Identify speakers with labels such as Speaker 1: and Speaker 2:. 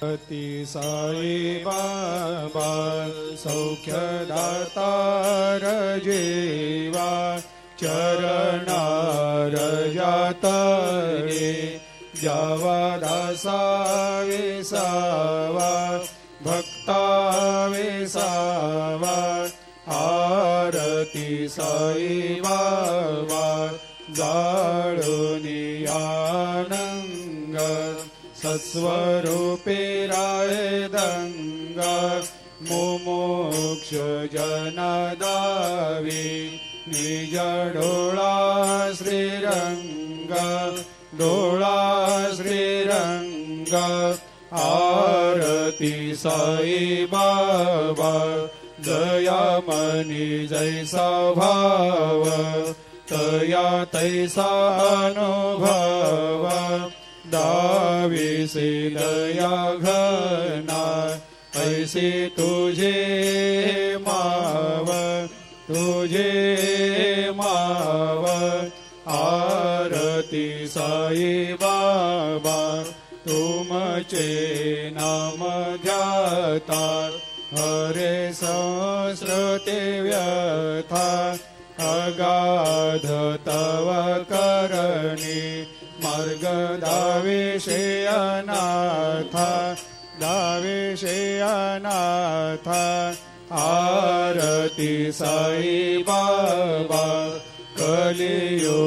Speaker 1: अति साई बाबा सौख्यदातार जेवा चरणार जातरे जावा दासा विसावा भक्ता विसावा आरती साई बाबा जाळुनी आनंग सत्स्वरूपे राय दंग मुमुक्ष जनदावी निज डोळा श्रीरंग डोळा श्रीरंग आरती साई बाबा दयामनी जैसा भाव तया तैसा अनुभव दाविसे दया घना ऐसे तुझे माव आरती साई बाबा तुमचे नाम ध्याता हरे संस्कृते व्यथा अगाध तव करणी मार्ग दाविषे अनाथ आरती साई बाबा कलियुग